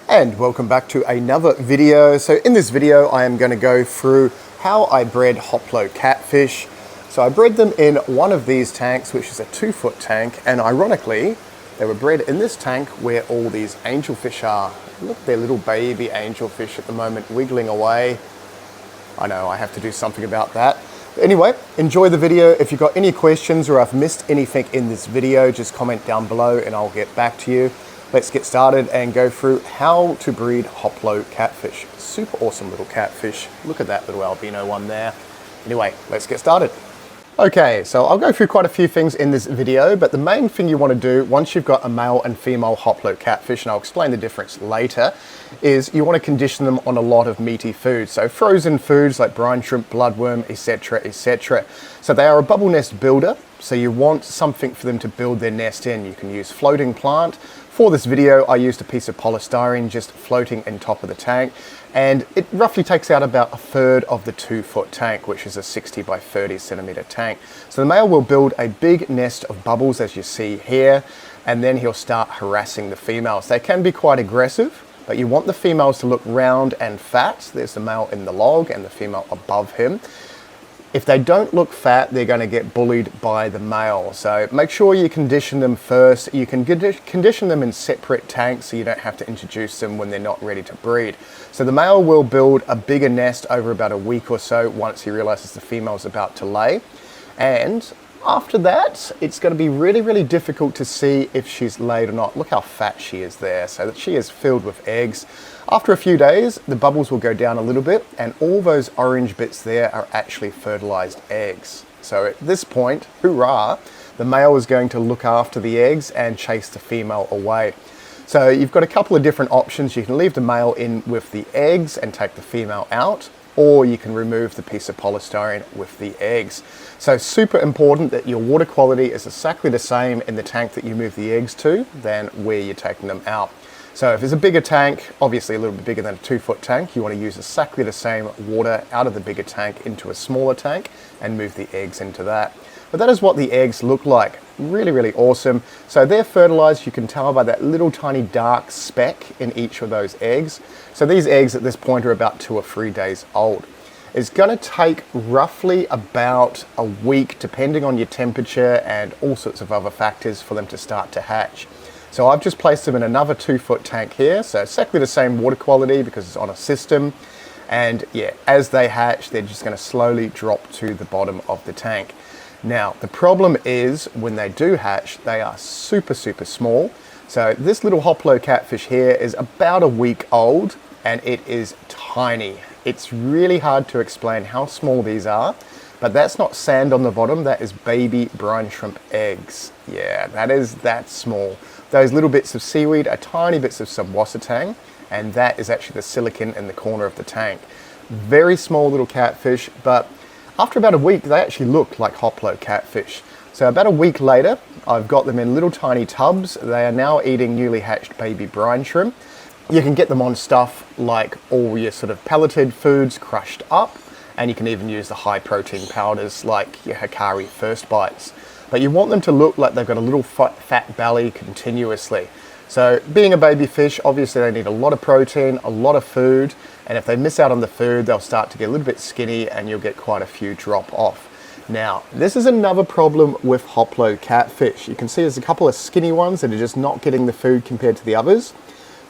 And welcome back to another video. So in this video I am going to go through how I bred Hoplo catfish. So I bred them in one of these tanks, which is a 2-foot tank, and ironically they were bred in this tank where all these angelfish are. Look, they're little baby angelfish at the moment wiggling away. I know I have to do something about that. Anyway, enjoy the video. If you've got any questions or I've missed anything in this video, just comment down below and I'll get back to you. Let's get started and go through how to breed Hoplo catfish. Super awesome little catfish. Look at that little albino one there. Anyway, let's get started. Okay, so I'll go through quite a few things in this video, but the main thing you want to do once you've got a male and female Hoplo catfish, and I'll explain the difference later, is you want to condition them on a lot of meaty foods. So frozen foods like brine shrimp, bloodworm, etc, etc. So they are a bubble nest builder, so you want something for them to build their nest in. You can use floating plant. For this video, I used a piece of polystyrene just floating in top of the tank, and it roughly takes out about a third of the 2-foot tank, which is a 60 by 30 centimeter tank. So the male will build a big nest of bubbles, as you see here, and then he'll start harassing the females. They can be quite aggressive, but you want the females to look round and fat. There's the male in the log and the female above him. If they don't look fat, they're going to get bullied by the male. So make sure you condition them first. You can condition them in separate tanks so you don't have to introduce them when they're not ready to breed. So the male will build a bigger nest over about a week or so once he realizes the female's about to lay. And after that, it's going to be really, really difficult to see if she's laid or not. Look how fat she is there. So that she is filled with eggs. After a few days, the bubbles will go down a little bit, and all those orange bits there are actually fertilized eggs. So at this point, hoorah, the male is going to look after the eggs and chase the female away. So you've got a couple of different options. You can leave the male in with the eggs and take the female out, or you can remove the piece of polystyrene with the eggs. So super important that your water quality is exactly the same in the tank that you move the eggs to than where you're taking them out. So if it's a bigger tank, obviously a little bit bigger than a 2-foot tank, you want to use exactly the same water out of the bigger tank into a smaller tank and move the eggs into that. But that is what the eggs look like. Really, really awesome. So they're fertilized. You can tell by that little tiny dark speck in each of those eggs. So these eggs at this point are about 2 or 3 days old. It's going to take roughly about a week, depending on your temperature and all sorts of other factors, for them to start to hatch. So I've just placed them in another 2-foot tank here. So exactly the same water quality because it's on a system. And yeah, as they hatch, they're just going to slowly drop to the bottom of the tank. Now, the problem is when they do hatch, they are super, super small. So this little Hoplo catfish here is about a week old and it is tiny. It's really hard to explain how small these are, but that's not sand on the bottom. That is baby brine shrimp eggs. Yeah, that's small. Those little bits of seaweed are tiny bits of subwassatang, and that is actually the silicon in the corner of the tank. Very small little catfish, but after about a week, they actually look like Hoplo catfish. So about a week later, I've got them in little tiny tubs. They are now eating newly hatched baby brine shrimp. You can get them on stuff like all your sort of pelleted foods crushed up, and you can even use the high protein powders like your Hikari First Bites. But you want them to look like they've got a little fat belly continuously. So being a baby fish, obviously they need a lot of protein, a lot of food, and if they miss out on the food, they'll start to get a little bit skinny and you'll get quite a few drop off. Now, this is another problem with Hoplo catfish. You can see there's a couple of skinny ones that are just not getting the food compared to the others.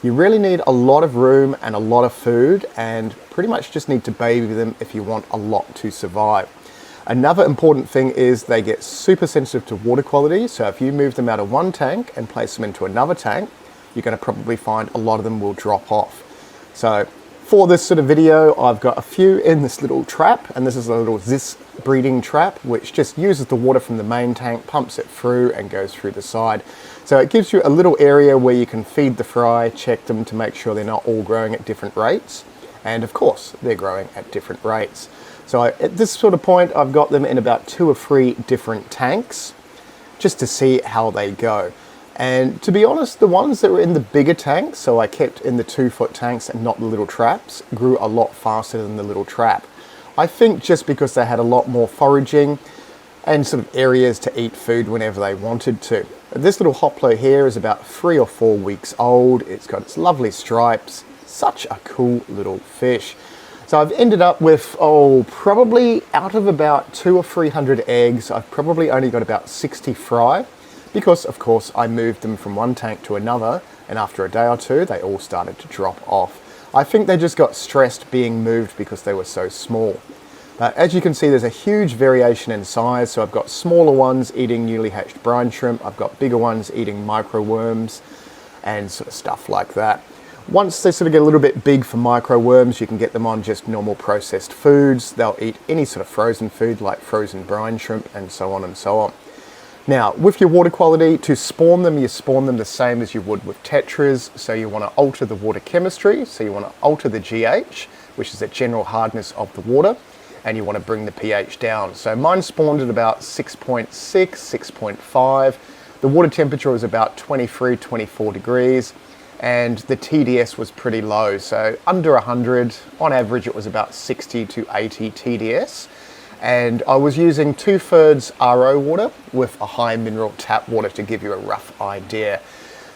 You really need a lot of room and a lot of food, and pretty much just need to baby them if you want a lot to survive. Another important thing is they get super sensitive to water quality. So if you move them out of one tank and place them into another tank, you're going to probably find a lot of them will drop off. So for this sort of video, I've got a few in this little trap, and this is a little Zis breeding trap, which just uses the water from the main tank, pumps it through and goes through the side. So it gives you a little area where you can feed the fry, check them to make sure they're not all growing at different rates. And of course, they're growing at different rates. So at this sort of point, I've got them in about 2 or 3 different tanks just to see how they go. And to be honest, the ones that were in the bigger tanks, so I kept in the 2-foot tanks and not the little traps, grew a lot faster than the little trap. I think just because they had a lot more foraging and sort of areas to eat food whenever they wanted to. This little Hoplo here is about 3 or 4 weeks old. It's got its lovely stripes. Such a cool little fish. So I've ended up with, probably out of about 200 or 300 eggs, I've probably only got about 60 fry, because of course I moved them from one tank to another, and after a day or two they all started to drop off. I think they just got stressed being moved because they were so small. But as you can see, there's a huge variation in size. So I've got smaller ones eating newly hatched brine shrimp, I've got bigger ones eating micro worms and sort of stuff like that. Once they sort of get a little bit big for micro worms, you can get them on just normal processed foods. They'll eat any sort of frozen food like frozen brine shrimp and so on and so on. Now, with your water quality, to spawn them, you spawn them the same as you would with tetras. So you want to alter the water chemistry. So you want to alter the GH, which is the general hardness of the water, and you want to bring the pH down. So mine spawned at about 6.6, 6.5. The water temperature was about 23, 24 degrees. And the TDS was pretty low, so under 100. On average, it was about 60 to 80 TDS. And I was using 2/3 RO water with a high mineral tap water to give you a rough idea.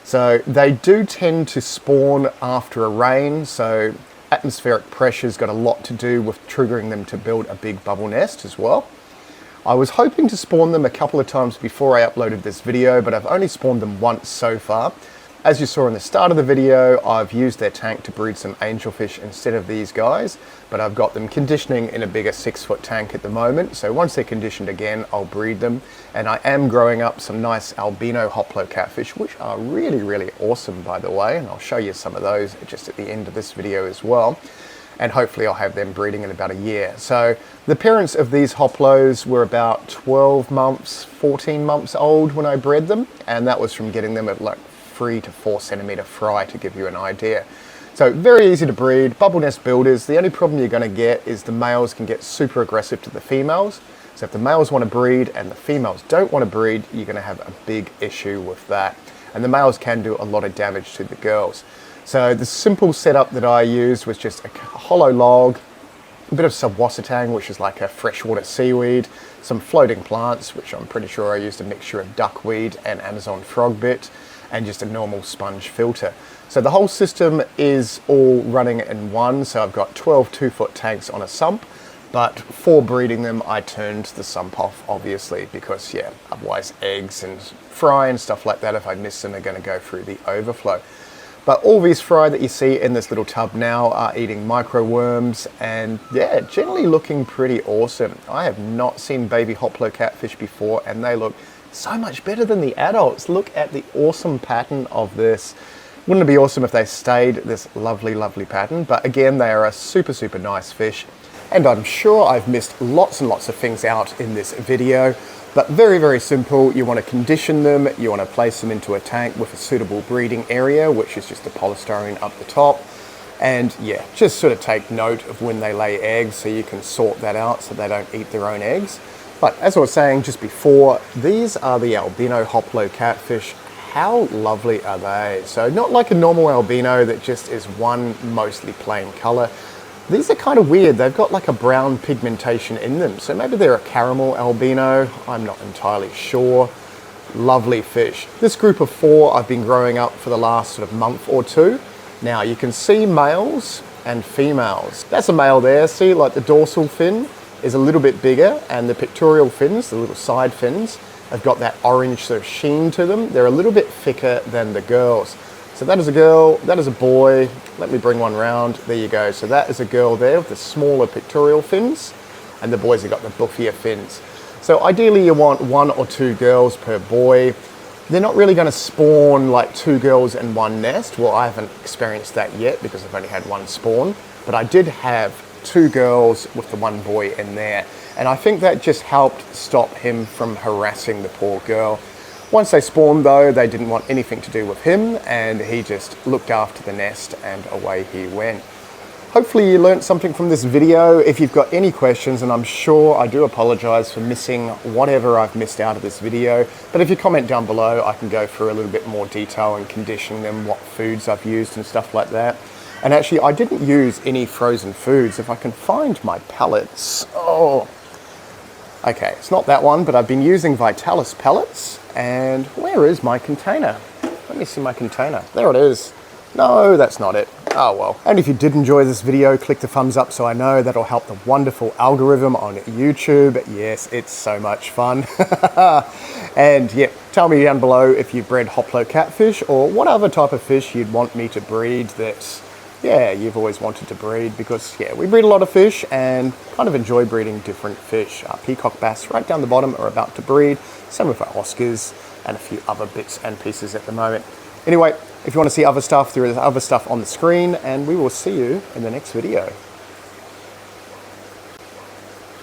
So they do tend to spawn after a rain, so atmospheric pressure's got a lot to do with triggering them to build a big bubble nest as well. I was hoping to spawn them a couple of times before I uploaded this video, but I've only spawned them once so far. As you saw in the start of the video, I've used their tank to breed some angelfish instead of these guys, but I've got them conditioning in a bigger 6-foot tank at the moment. So once they're conditioned again, I'll breed them. And I am growing up some nice albino Hoplo catfish, which are really, really awesome, by the way. And I'll show you some of those just at the end of this video as well. And hopefully I'll have them breeding in about a year. So the parents of these Hoplos were about 12 months, 14 months old when I bred them. And that was from getting them at like 3 to 4 centimeter fry, to give you an idea. So very easy to breed, bubble nest builders. The only problem you're going to get is the males can get super aggressive to the females. So if the males want to breed and the females don't want to breed, you're going to have a big issue with that. And the males can do a lot of damage to the girls. So the simple setup that I used was just a hollow log, a bit of subwassatang, which is like a freshwater seaweed, some floating plants, which I'm pretty sure I used a mixture of duckweed and Amazon frogbit, and just a normal sponge filter. So the whole system is all running in one. So I've got 12 2-foot tanks on a sump, but for breeding them, I turned the sump off, obviously, because yeah, otherwise eggs and fry and stuff like that, if I miss them, are gonna go through the overflow. But all these fry that you see in this little tub now are eating micro worms, and yeah, generally looking pretty awesome. I have not seen baby Hoplo catfish before, and they look so much better than the adults. Look at the awesome pattern of this. Wouldn't it be awesome if they stayed this lovely, lovely pattern? But again, they are a super, super nice fish. And I'm sure I've missed lots and lots of things out in this video, but very, very simple. You want to condition them. You want to place them into a tank with a suitable breeding area, which is just the polystyrene up the top. And yeah, just sort of take note of when they lay eggs so you can sort that out so they don't eat their own eggs. But as I was saying just before, these are the albino Hoplo catfish. How lovely are they? So not like a normal albino that just is one mostly plain color. These are kind of weird. They've got like a brown pigmentation in them. So maybe they're a caramel albino. I'm not entirely sure. Lovely fish. This group of 4 I've been growing up for the last sort of month or 2. Now you can see males and females. That's a male there. See, like the dorsal fin is a little bit bigger, and the pectoral fins, the little side fins, have got that orange sort of sheen to them. They're a little bit thicker than the girls. So that is a girl, that is a boy. Let me bring one round. There you go. So that is a girl there with the smaller pectoral fins, and the boys have got the buffier fins. So ideally you want 1 or 2 girls per boy. They're not really going to spawn like 2 girls in one nest. Well, I haven't experienced that yet because I've only had 1 spawn, but I did have 2 girls with the 1 boy in there. And I think that just helped stop him from harassing the poor girl. Once they spawned though, they didn't want anything to do with him, and he just looked after the nest and away he went. Hopefully you learned something from this video. If you've got any questions, and I'm sure I do apologize for missing whatever I've missed out of this video, but if you comment down below, I can go through a little bit more detail and condition them, what foods I've used and stuff like that. And actually, I didn't use any frozen foods. If I can find my pellets. Oh, Okay, it's not that one, but I've been using Vitalis pellets. And where is my container? Let me see my container. There it is. No, that's not it. Oh well. And if you did enjoy this video, click the thumbs up so I know that'll help the wonderful algorithm on YouTube. Yes, it's so much fun. And yeah, tell me down below if you've bred Hoplo catfish or what other type of fish you'd want me to breed that, yeah, you've always wanted to breed, because yeah, we breed a lot of fish and kind of enjoy breeding different fish. Our peacock bass right down the bottom are about to breed, same with our Oscars and a few other bits and pieces at the moment. Anyway, if you want to see other stuff, there is other stuff on the screen, and we will see you in the next video.